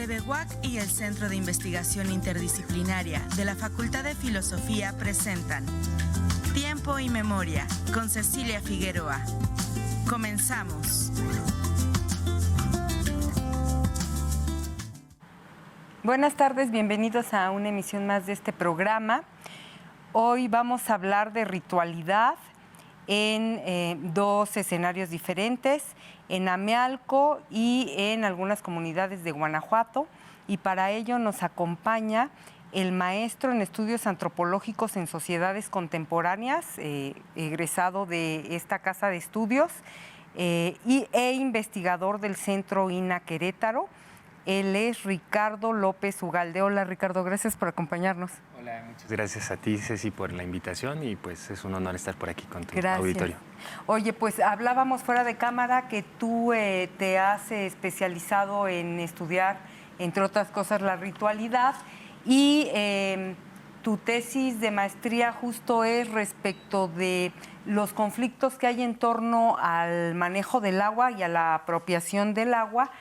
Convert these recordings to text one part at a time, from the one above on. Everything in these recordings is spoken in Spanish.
CBWAC y el Centro de Investigación Interdisciplinaria de la Facultad de Filosofía presentan Tiempo y Memoria con Cecilia Figueroa. Comenzamos. Buenas tardes, bienvenidos a una emisión más de este programa. Hoy vamos a hablar de ritualidad en dos escenarios diferentes, en Amealco y en algunas comunidades de Guanajuato. Y para ello nos acompaña el maestro en estudios antropológicos en sociedades contemporáneas, egresado de esta casa de estudios, e investigador del Centro INA Querétaro. Él es Ricardo López Ugalde. Hola, Ricardo, gracias por acompañarnos. Hola, muchas gracias a ti, Ceci, por la invitación y pues es un honor estar por aquí con tu Gracias. auditorio. Oye, pues hablábamos fuera de cámara que tú te has especializado en estudiar, entre otras cosas, la ritualidad y tu tesis de maestría justo es respecto de los conflictos que hay en torno al manejo del agua y a la apropiación del agua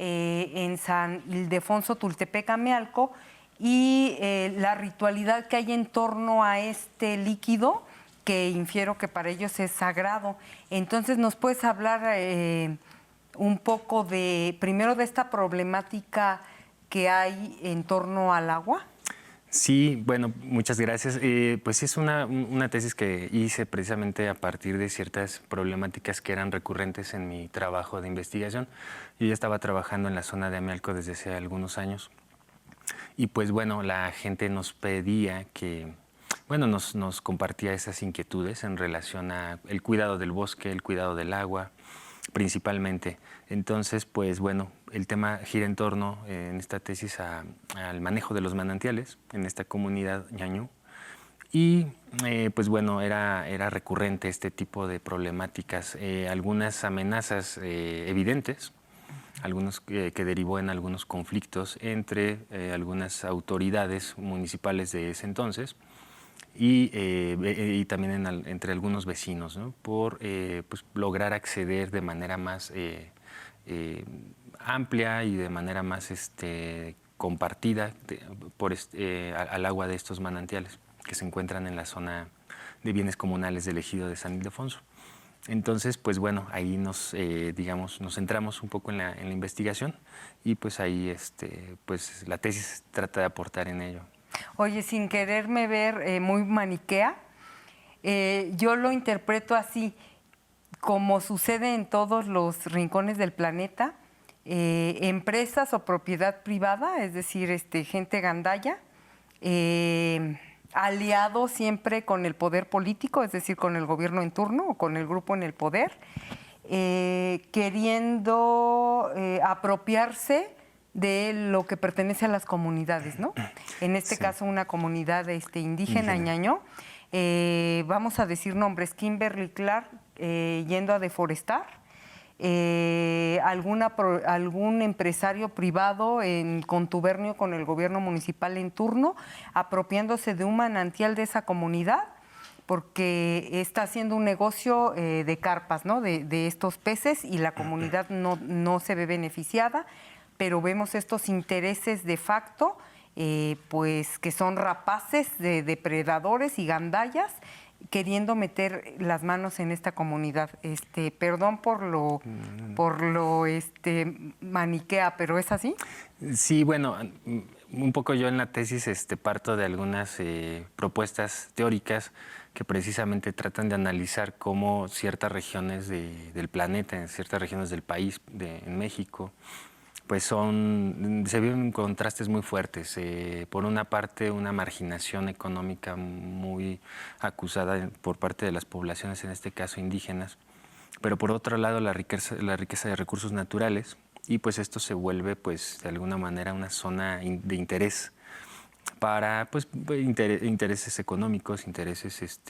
en San Ildefonso, Tultepec, Amealco, y la ritualidad que hay en torno a este líquido, que infiero que para ellos es sagrado. Entonces, ¿nos puedes hablar un poco primero de esta problemática que hay en torno al agua? Sí, bueno, muchas gracias. Pues es una tesis que hice precisamente a partir de ciertas problemáticas que eran recurrentes en mi trabajo de investigación. Yo ya estaba trabajando en la zona de Amealco desde hace algunos años y pues bueno, la gente nos pedía que, bueno, nos compartía esas inquietudes en relación a el cuidado del bosque, el cuidado del agua, principalmente. Entonces, pues bueno, el tema gira en torno en esta tesis al manejo de los manantiales en esta comunidad ñañú. Y pues bueno, era recurrente este tipo de problemáticas, algunas amenazas evidentes, algunos que derivó en algunos conflictos entre algunas autoridades municipales de ese entonces y también entre algunos vecinos, ¿no? Por pues, lograr acceder de manera más amplia y de manera más compartida al agua de estos manantiales que se encuentran en la zona de bienes comunales del ejido de San Ildefonso. Entonces, pues bueno, ahí nos centramos un poco en la investigación y pues ahí pues la tesis trata de aportar en ello. Oye, sin quererme ver muy maniquea, yo lo interpreto así, como sucede en todos los rincones del planeta, empresas o propiedad privada, es decir, gente gandalla, aliado siempre con el poder político, es decir, con el gobierno en turno o con el grupo en el poder, queriendo apropiarse de lo que pertenece a las comunidades, ¿no? En este caso, una comunidad indígena, ñañó. Vamos a decir nombres: Kimberly Clark yendo a deforestar, algún empresario privado en contubernio con el gobierno municipal en turno, apropiándose de un manantial de esa comunidad, porque está haciendo un negocio de carpas, ¿no? de estos peces, y la comunidad no se ve beneficiada, pero vemos estos intereses de facto, pues que son rapaces de depredadores y gandallas, queriendo meter las manos en esta comunidad. Perdón por lo maniquea, pero ¿es así? Sí, bueno, un poco yo en la tesis parto de algunas propuestas teóricas que precisamente tratan de analizar cómo ciertas regiones del planeta, en ciertas regiones del país, en México, pues se viven contrastes muy fuertes. Por una parte, una marginación económica muy acusada por parte de las poblaciones, en este caso indígenas, pero por otro lado la riqueza de recursos naturales, y pues esto se vuelve pues de alguna manera una zona de interés para pues intereses económicos, intereses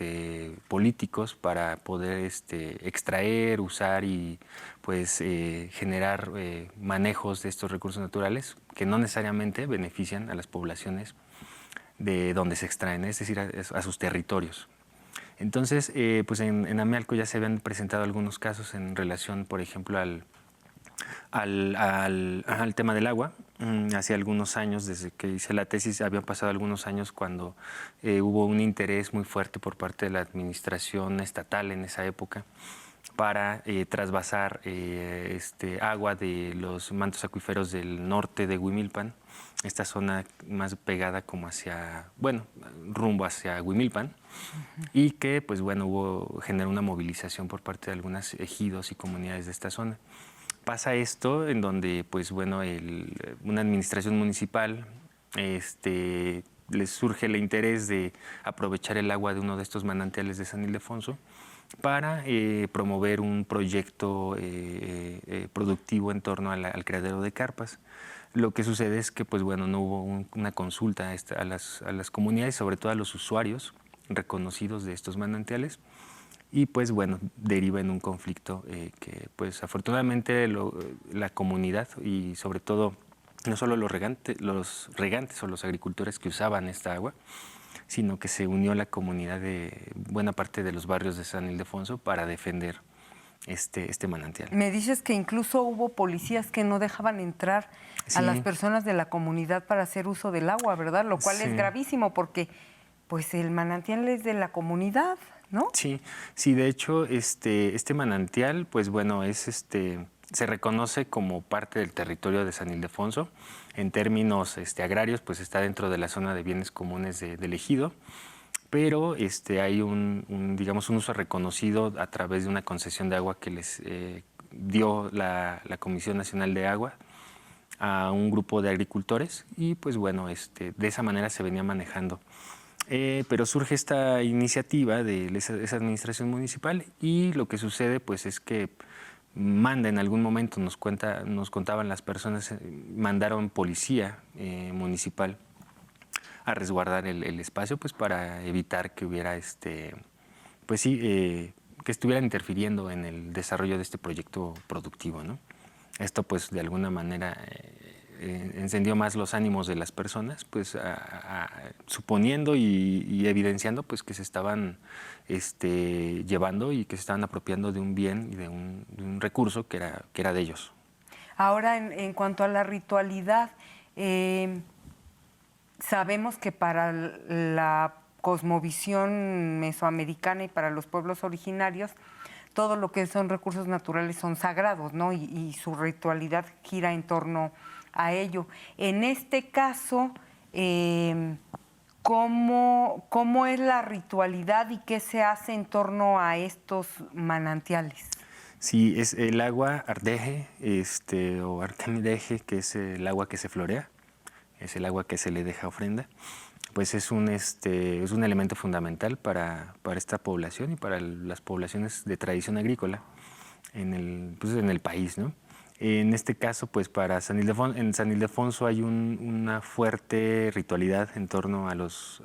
políticos, para poder extraer, usar y pues generar manejos de estos recursos naturales que no necesariamente benefician a las poblaciones de donde se extraen, es decir, a sus territorios. Entonces, pues en Amealco ya se habían presentado algunos casos en relación, por ejemplo, al tema del agua, hace algunos años, desde que hice la tesis, habían pasado algunos años cuando hubo un interés muy fuerte por parte de la administración estatal en esa época para trasvasar agua de los mantos acuíferos del norte de Huimilpan, esta zona más pegada como hacia, bueno, rumbo hacia Huimilpan, y que, pues bueno, generó una movilización por parte de algunos ejidos y comunidades de esta zona. Pasa esto en donde, pues bueno, una administración municipal les surge el interés de aprovechar el agua de uno de estos manantiales de San Ildefonso para promover un proyecto productivo en torno al criadero de carpas. Lo que sucede es que, pues bueno, no hubo una consulta a las comunidades, sobre todo a los usuarios reconocidos de estos manantiales, y pues bueno, deriva en un conflicto que pues afortunadamente la comunidad y sobre todo no solo los regantes o los agricultores que usaban esta agua, sino que se unió la comunidad de buena parte de los barrios de San Ildefonso para defender este manantial. Me dices que incluso hubo policías que no dejaban entrar a las personas de la comunidad para hacer uso del agua, ¿verdad? Lo cual es gravísimo porque pues el manantial es de la comunidad, ¿no? Sí, de hecho, este manantial, pues bueno, se reconoce como parte del territorio de San Ildefonso. En términos agrarios, pues está dentro de la zona de bienes comunes del ejido, pero hay digamos, un uso reconocido a través de una concesión de agua que les dio la Comisión Nacional de Agua a un grupo de agricultores, y pues bueno, de esa manera se venía manejando. Pero surge esta iniciativa de esa administración municipal, y lo que sucede pues es que en algún momento, nos contaban las personas, mandaron policía municipal a resguardar el espacio, pues para evitar que hubiera que estuvieran interfiriendo en el desarrollo de este proyecto productivo, ¿no? Esto pues de alguna manera encendió más los ánimos de las personas, pues suponiendo y evidenciando pues que se estaban llevando y que se estaban apropiando de un bien y de un recurso que era de ellos. Ahora, en cuanto a la ritualidad, sabemos que para la cosmovisión mesoamericana y para los pueblos originarios, todo lo que son recursos naturales son sagrados, ¿no? Y su ritualidad gira en torno a ello. En este caso, ¿cómo es la ritualidad y qué se hace en torno a estos manantiales? Sí, es el agua ardeje o artemideje, que es el agua que se florea, es el agua que se le deja ofrenda. Pues es un elemento fundamental para esta población y para las poblaciones de tradición agrícola en el país, ¿no? En este caso, pues en San Ildefonso hay una fuerte ritualidad en torno a los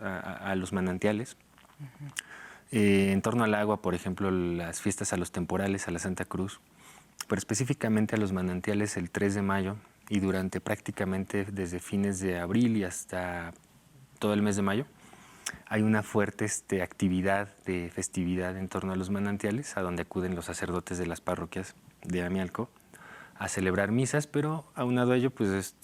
manantiales. En torno al agua, por ejemplo, las fiestas a los temporales, a la Santa Cruz, pero específicamente a los manantiales el 3 de mayo y durante prácticamente desde fines de abril y hasta todo el mes de mayo, hay una fuerte actividad de festividad en torno a los manantiales, a donde acuden los sacerdotes de las parroquias de Amialco a celebrar misas, pero aunado a ello, pues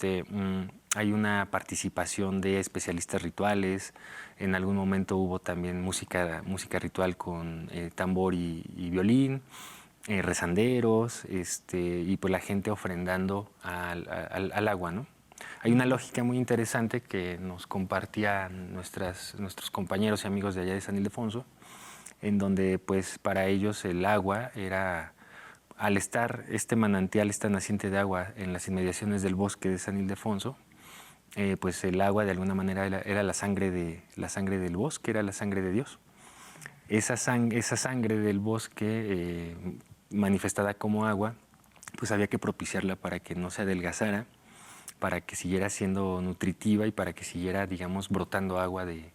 hay una participación de especialistas rituales. En algún momento hubo también música ritual con tambor y violín, rezanderos, y pues la gente ofrendando al agua, ¿no? Hay una lógica muy interesante que nos compartían nuestros compañeros y amigos de allá de San Ildefonso, en donde pues para ellos el agua era, al estar este manantial, esta naciente de agua en las inmediaciones del bosque de San Ildefonso, pues el agua de alguna manera era la sangre del bosque, era la sangre de Dios. Esa sangre del bosque manifestada como agua, pues había que propiciarla para que no se adelgazara, para que siguiera siendo nutritiva y para que siguiera, digamos, brotando agua de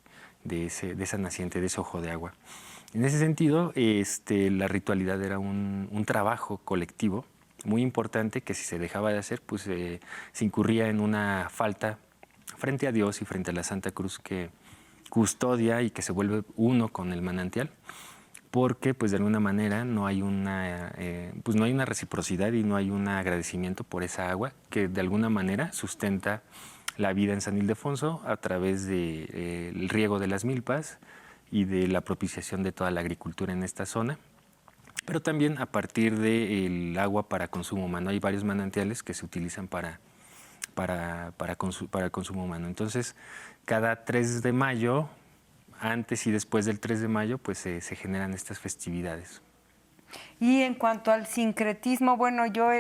esa naciente, de ese ojo de agua. En ese sentido, la ritualidad era un trabajo colectivo muy importante que si se dejaba de hacer, pues se incurría en una falta frente a Dios y frente a la Santa Cruz que custodia y que se vuelve uno con el manantial, porque pues de alguna manera no hay una reciprocidad y no hay un agradecimiento por esa agua que de alguna manera sustenta la vida en San Ildefonso a través del riego de las milpas y de la propiciación de toda la agricultura en esta zona, pero también a partir del agua para consumo humano. Hay varios manantiales que se utilizan para consumo humano. Entonces, cada 3 de mayo, antes y después del 3 de mayo, pues se generan estas festividades. Y en cuanto al sincretismo, bueno, yo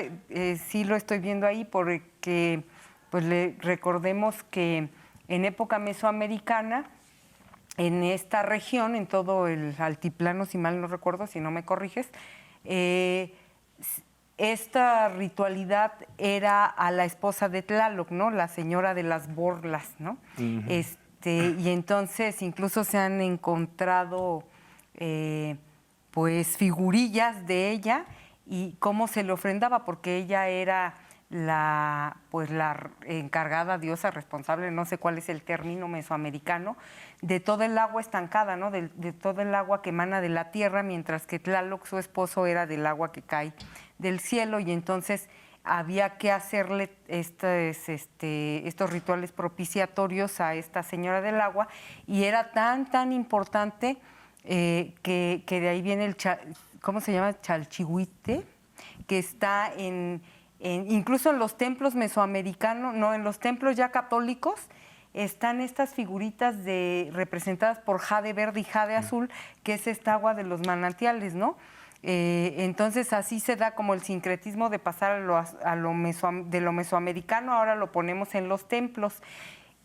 sí lo estoy viendo ahí porque pues recordemos que en época mesoamericana, en esta región, en todo el altiplano, si mal no recuerdo, si no me corriges, esta ritualidad era a la esposa de Tlaloc, ¿no? La señora de las borlas, ¿no? Uh-huh. Y entonces incluso se han encontrado pues figurillas de ella y cómo se le ofrendaba, porque ella era la encargada diosa responsable, no sé cuál es el término mesoamericano, de todo el agua estancada, ¿no? De todo el agua que emana de la tierra, mientras que Tlaloc, su esposo, era del agua que cae del cielo, y entonces había que hacerle estos rituales propiciatorios a esta señora del agua, y era tan importante que de ahí viene ¿cómo se llama? Chalchihuite, que está incluso en los templos mesoamericanos, no, en los templos ya católicos, están estas figuritas representadas por jade verde y jade azul, que es esta agua de los manantiales, ¿no? Entonces así se da como el sincretismo de pasar de lo mesoamericano, ahora lo ponemos en los templos.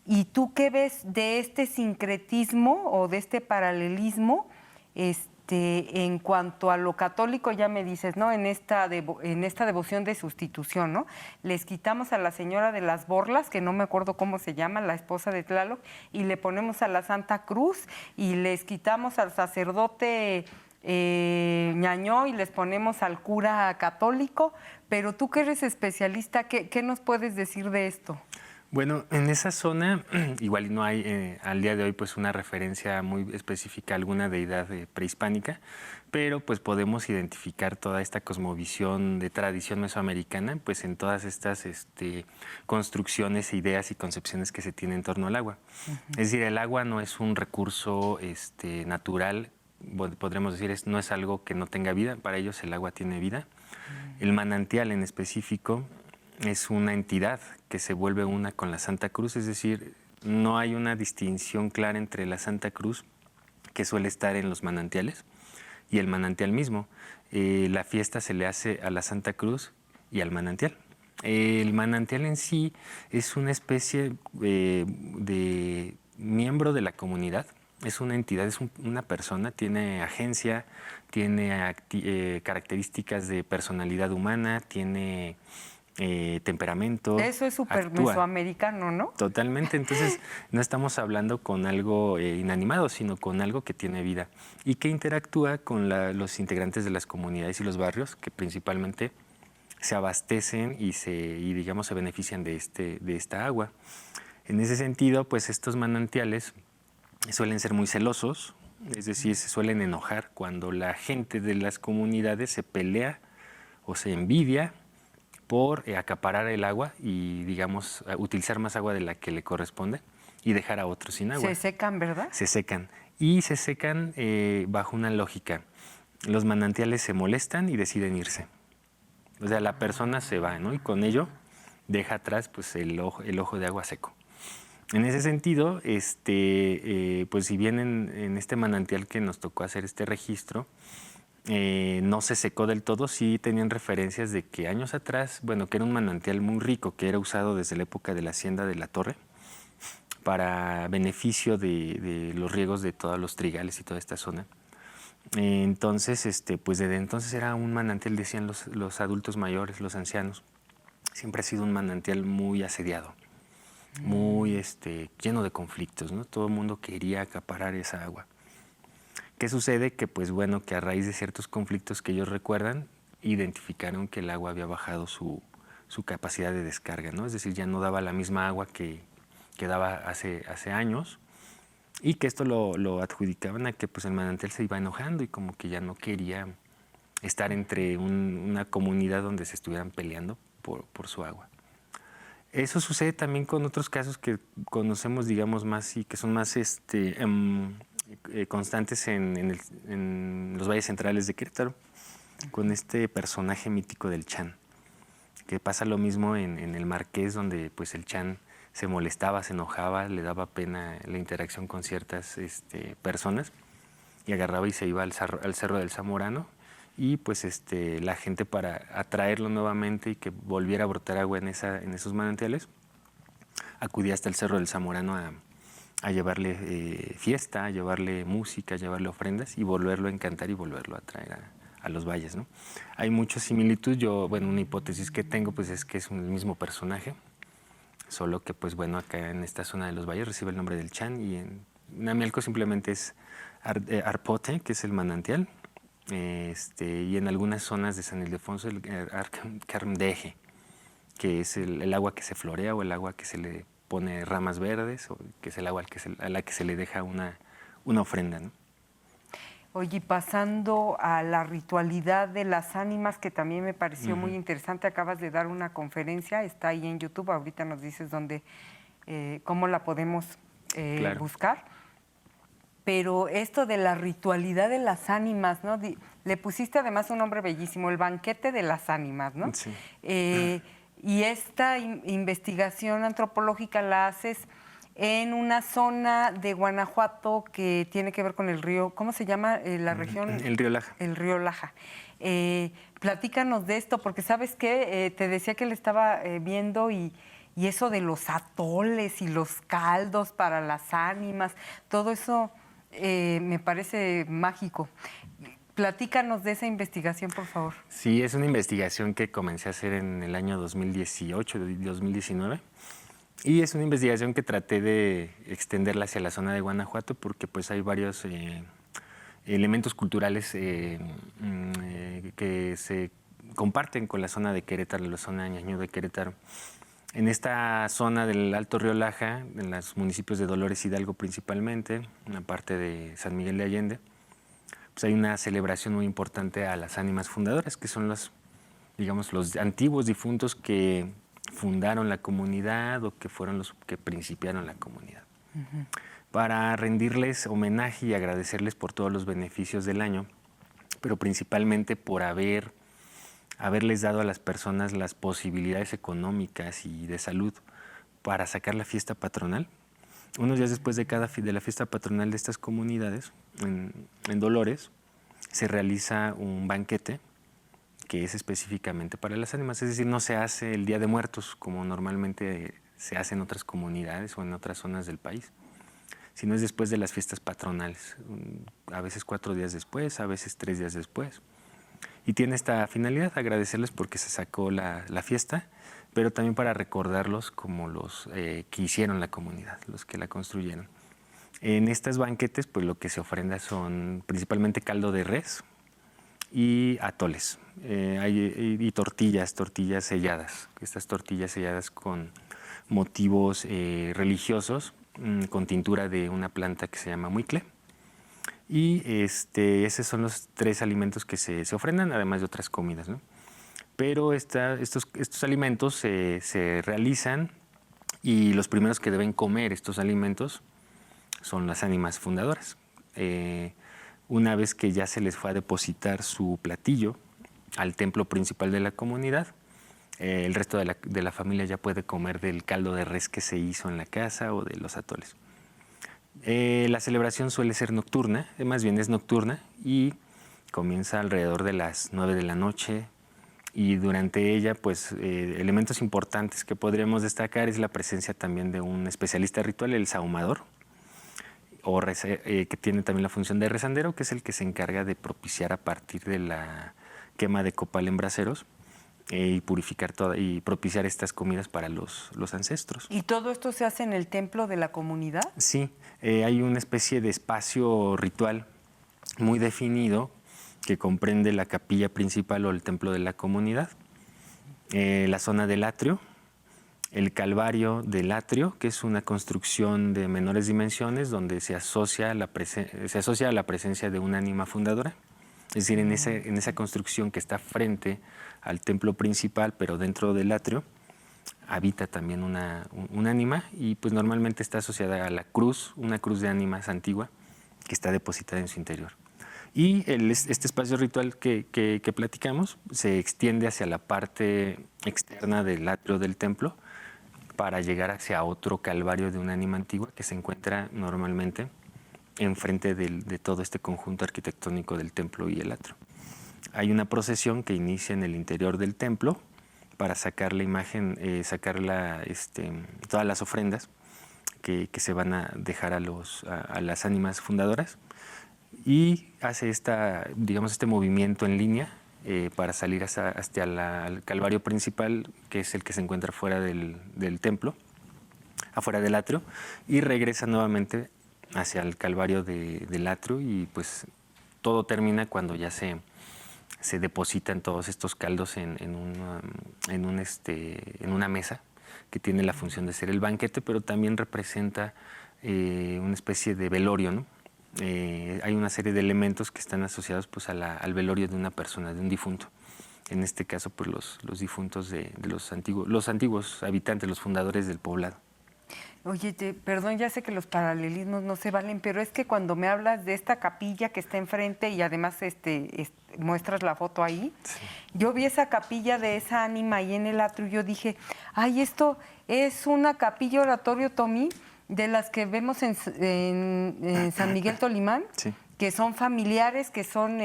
¿Y tú qué ves de este sincretismo o de este paralelismo en cuanto a lo católico? Ya me dices, ¿no? En esta devoción de sustitución, ¿no? Les quitamos a la señora de las borlas, que no me acuerdo cómo se llama, la esposa de Tlaloc, y le ponemos a la Santa Cruz, y les quitamos al sacerdote Ñañó y les ponemos al cura católico. Pero tú que eres especialista, ¿qué nos puedes decir de esto? Bueno, en esa zona igual no hay al día de hoy pues una referencia muy específica a alguna deidad prehispánica, pero pues podemos identificar toda esta cosmovisión de tradición mesoamericana pues en todas estas construcciones, ideas y concepciones que se tienen en torno al agua. Uh-huh. Es decir, el agua no es un recurso natural, podremos decir, no es algo que no tenga vida, para ellos el agua tiene vida. Uh-huh. El manantial en específico es una entidad que se vuelve una con la Santa Cruz, es decir, no hay una distinción clara entre la Santa Cruz, que suele estar en los manantiales, y el manantial mismo. La fiesta se le hace a la Santa Cruz y al manantial. El manantial en sí es una especie de miembro de la comunidad, es una entidad, es una persona, tiene agencia, tiene características de personalidad humana, tiene temperamento. Eso es súper mesoamericano, ¿no? Totalmente, entonces no estamos hablando con algo inanimado, sino con algo que tiene vida y que interactúa con los integrantes de las comunidades y los barrios, que principalmente se abastecen y digamos se benefician de esta agua. En ese sentido, pues estos manantiales suelen ser muy celosos, es decir, se suelen enojar cuando la gente de las comunidades se pelea o se envidia por acaparar el agua y, digamos, utilizar más agua de la que le corresponde y dejar a otros sin agua. Se secan, ¿verdad? Se secan. Y se secan bajo una lógica. Los manantiales se molestan y deciden irse. O sea, la persona se va, ¿no? Y con ello deja atrás pues, el ojo de agua seco. En ese sentido, pues si bien en este manantial que nos tocó hacer este registro, no se secó del todo, sí tenían referencias de que años atrás, bueno, que era un manantial muy rico, que era usado desde la época de la hacienda de la Torre para beneficio de los riegos de todos los trigales y toda esta zona. Entonces, pues desde entonces era un manantial, decían los adultos mayores, los ancianos, siempre ha sido un manantial muy asediado, muy lleno de conflictos, ¿no? Todo el mundo quería acaparar esa agua. ¿Qué sucede? Que pues bueno, que a raíz de ciertos conflictos que ellos recuerdan, identificaron que el agua había bajado su capacidad de descarga, ¿no? Es decir, ya no daba la misma agua que daba hace años, y que esto lo adjudicaban a que pues el manantial se iba enojando y como que ya no quería estar entre una comunidad donde se estuvieran peleando por su agua. Eso sucede también con otros casos que conocemos, digamos, más y que son más constantes en los valles centrales de Querétaro, con este personaje mítico del Chan, que pasa lo mismo en el Marqués, donde pues el Chan se molestaba, se enojaba, le daba pena la interacción con ciertas personas y agarraba y se iba al Cerro del Zamorano y pues la gente, para atraerlo nuevamente y que volviera a brotar agua en esos manantiales, acudía hasta el Cerro del Zamorano a llevarle fiesta, a llevarle música, a llevarle ofrendas y volverlo a encantar y volverlo a traer a los valles, ¿no? Hay mucha similitud. Una hipótesis que tengo pues es que es el mismo personaje, solo que pues bueno, acá en esta zona de los valles recibe el nombre del Chan y en Namialco simplemente es Arpote, que es el manantial, y en algunas zonas de San Ildefonso el Arcarmdeje, que es el agua que se florea o el agua que se le pone ramas verdes, o que es el agua a la que se le deja una ofrenda, ¿no? Oye, pasando a la ritualidad de las ánimas, que también me pareció muy interesante, acabas de dar una conferencia, está ahí en YouTube, ahorita nos dices cómo la podemos Claro. buscar. Pero esto de la ritualidad de las ánimas, ¿no? Le pusiste además un nombre bellísimo, el banquete de las ánimas, ¿no? Sí. Y esta investigación antropológica la haces en una zona de Guanajuato que tiene que ver con el río, ¿cómo se llama la región? El río Laja. El río Laja. Platícanos de esto, porque ¿sabes qué? Te decía que le estaba viendo y eso de los atoles y los caldos para las ánimas, todo eso me parece mágico. Platícanos de esa investigación, por favor. Sí, es una investigación que comencé a hacer en el año 2018, 2019. Y es una investigación que traté de extenderla hacia la zona de Guanajuato porque pues hay varios elementos culturales que se comparten con la zona de Querétaro, la zona de Ñañú de Querétaro. En esta zona del Alto Río Laja, en los municipios de Dolores Hidalgo principalmente, una parte de San Miguel de Allende, pues hay una celebración muy importante a las ánimas fundadoras, que son los antiguos difuntos que fundaron la comunidad o que fueron los que principiaron la comunidad. Para rendirles homenaje y agradecerles por todos los beneficios del año, pero principalmente por haberles dado a las personas las posibilidades económicas y de salud para sacar la fiesta patronal. Unos días después de la fiesta patronal de estas comunidades, en Dolores, se realiza un banquete que es específicamente para las ánimas, es decir, no se hace el Día de Muertos como normalmente se hace en otras comunidades o en otras zonas del país, sino es después de las fiestas patronales, a veces 4 días después, a veces 3 días después. Y tiene esta finalidad, agradecerles porque se sacó la fiesta, pero también para recordarlos como los que hicieron la comunidad, los que la construyeron. En estos banquetes, pues lo que se ofrenda son principalmente caldo de res y atoles. Y tortillas selladas. Estas tortillas selladas con motivos religiosos, con tintura de una planta que se llama muicle. Y esos son los 3 alimentos que se ofrendan, además de otras comidas, ¿no? Pero estos alimentos se realizan y los primeros que deben comer estos alimentos son las ánimas fundadoras. Una vez que ya se les fue a depositar su platillo al templo principal de la comunidad, el resto de la familia ya puede comer del caldo de res que se hizo en la casa o de los atoles. La celebración suele ser nocturna, más bien es nocturna y comienza alrededor de las 9 de la noche y durante ella, pues, elementos importantes que podríamos destacar es la presencia también de un especialista ritual, el sahumador, que tiene también la función de rezandero, que es el que se encarga de propiciar a partir de la quema de copal en braseros y purificar y propiciar estas comidas para los ancestros. ¿Y todo esto se hace en el templo de la comunidad? Sí, hay una especie de espacio ritual muy definido que comprende la capilla principal o el templo de la comunidad, la zona del atrio el Calvario del atrio, que es una construcción de menores dimensiones donde se asocia a la presencia de una ánima fundadora. Es decir, en esa construcción que está frente al templo principal, pero dentro del atrio, habita también un ánima y pues normalmente está asociada a la cruz, una cruz de ánimas antigua que está depositada en su interior. Y este espacio ritual que platicamos se extiende hacia la parte externa del atrio del templo para llegar hacia otro calvario de un ánima antigua que se encuentra normalmente enfrente de todo este conjunto arquitectónico del templo y el atrio. Hay una procesión que inicia en el interior del templo para sacar la imagen, todas las ofrendas que se van a dejar a las ánimas fundadoras, y hace este movimiento en línea para salir hasta el calvario principal, que es el que se encuentra fuera del templo, afuera del atrio, y regresa nuevamente hacia el calvario del atrio, y pues todo termina cuando ya se depositan todos estos caldos en una mesa que tiene la función de ser el banquete, pero también representa una especie de velorio, ¿no? Hay una serie de elementos que están asociados pues, al velorio de una persona, de un difunto. En este caso, pues los difuntos de los antiguos habitantes, los fundadores del poblado. Oye, perdón, ya sé que los paralelismos no se valen, pero es que cuando me hablas de esta capilla que está enfrente y además muestras la foto ahí, sí. Yo vi esa capilla de esa ánima ahí en el atrio y yo dije, ay, esto es una capilla oratorio Tomí de las que vemos en San Miguel Tolimán, sí. Que son familiares, que son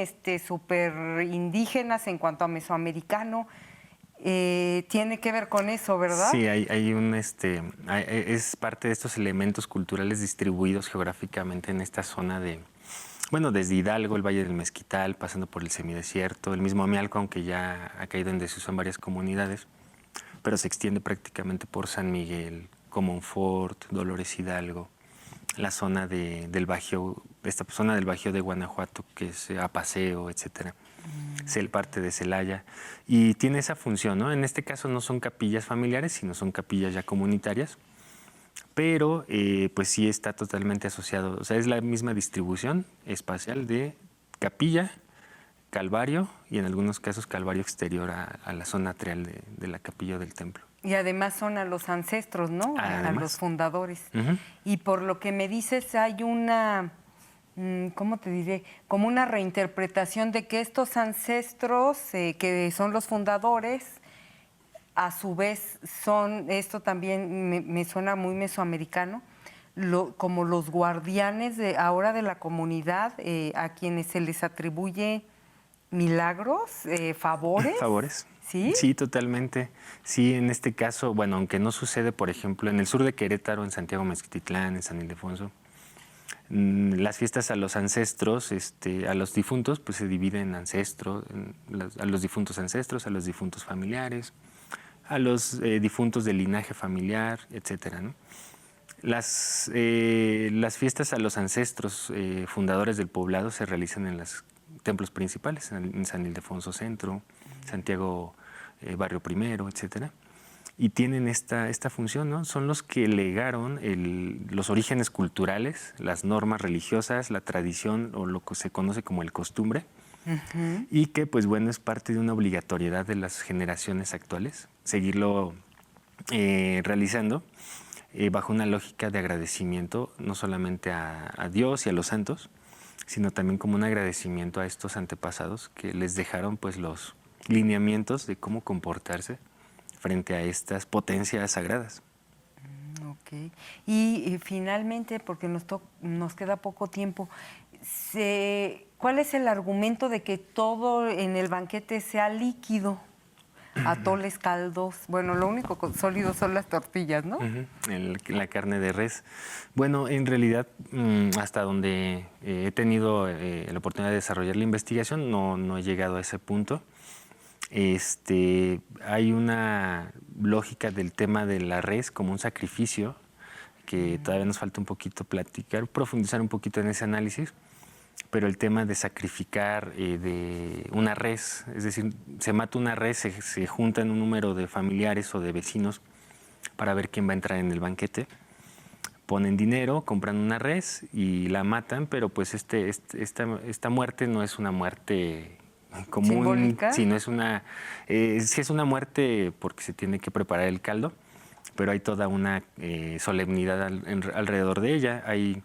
súper indígenas en cuanto a mesoamericano. Tiene que ver con eso, ¿verdad? Sí, es parte de estos elementos culturales distribuidos geográficamente en esta zona desde Hidalgo, el Valle del Mezquital, pasando por el semidesierto, el mismo Amialco, aunque ya ha caído en desuso en varias comunidades, pero se extiende prácticamente por San Miguel, Comonfort, Dolores Hidalgo, la zona del Bajío, esta zona del Bajío de Guanajuato, que es Apaseo, etcétera. Parte de Celaya, y tiene esa función, ¿no? En este caso no son capillas familiares, sino son capillas ya comunitarias, pero pues sí está totalmente asociado, o sea, es la misma distribución espacial de capilla, calvario y en algunos casos calvario exterior a la zona atrial de la capilla del templo. Y además son a los ancestros, ¿no? A los fundadores. Uh-huh. Y por lo que me dices, hay una... ¿cómo te diré? Como una reinterpretación de que estos ancestros, que son los fundadores, a su vez son, esto también me suena muy mesoamericano, como los guardianes ahora de la comunidad, a quienes se les atribuye milagros, favores. Favores. ¿Sí? Sí, totalmente. Sí, en este caso, bueno, aunque no sucede, por ejemplo, en el sur de Querétaro, en Santiago Mezquititlán, en San Ildefonso, las fiestas a los ancestros, a los difuntos, pues se dividen en ancestros, a los difuntos ancestros, a los difuntos familiares, a los difuntos del linaje familiar, etcétera, ¿no? Las fiestas a los ancestros fundadores del poblado se realizan en los templos principales, en San Ildefonso Centro, Santiago Barrio Primero, etcétera. Y tienen esta función, ¿no? Son los que legaron los orígenes culturales, las normas religiosas, la tradición o lo que se conoce como el costumbre, uh-huh. Y que, pues bueno, es parte de una obligatoriedad de las generaciones actuales, seguirlo realizando bajo una lógica de agradecimiento, no solamente a Dios y a los santos, sino también como un agradecimiento a estos antepasados que les dejaron pues los lineamientos de cómo comportarse frente a estas potencias sagradas. Ok. Y finalmente, porque nos queda poco tiempo, ¿cuál es el argumento de que todo en el banquete sea líquido? Atoles, caldos, bueno, lo único sólido son las tortillas, ¿no? La carne de res. Bueno, en realidad, hasta donde he tenido la oportunidad de desarrollar la investigación, no he llegado a ese punto. Hay una lógica del tema de la res como un sacrificio que todavía nos falta un poquito platicar, profundizar un poquito en ese análisis, pero el tema de sacrificar de una res, es decir, se mata una res, se juntan un número de familiares o de vecinos para ver quién va a entrar en el banquete. Ponen dinero, compran una res y la matan, pero pues esta muerte no es una muerte común, ¿simbólica? sino es sí es una muerte porque se tiene que preparar el caldo, pero hay toda una solemnidad alrededor de ella. Hay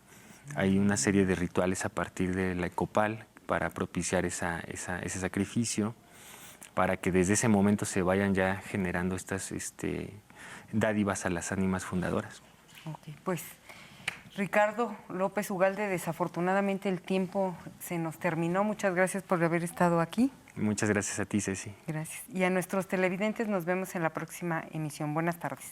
una serie de rituales a partir de la copal para propiciar ese sacrificio, para que desde ese momento se vayan ya generando estas dádivas a las ánimas fundadoras. Ok, pues Ricardo López Ugalde, desafortunadamente el tiempo se nos terminó. Muchas gracias por haber estado aquí. Muchas gracias a ti, Ceci. Gracias. Y a nuestros televidentes nos vemos en la próxima emisión. Buenas tardes.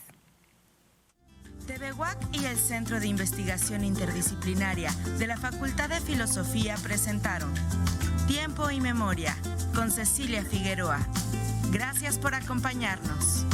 TVUAC y el Centro de Investigación Interdisciplinaria de la Facultad de Filosofía presentaron Tiempo y Memoria con Cecilia Figueroa. Gracias por acompañarnos.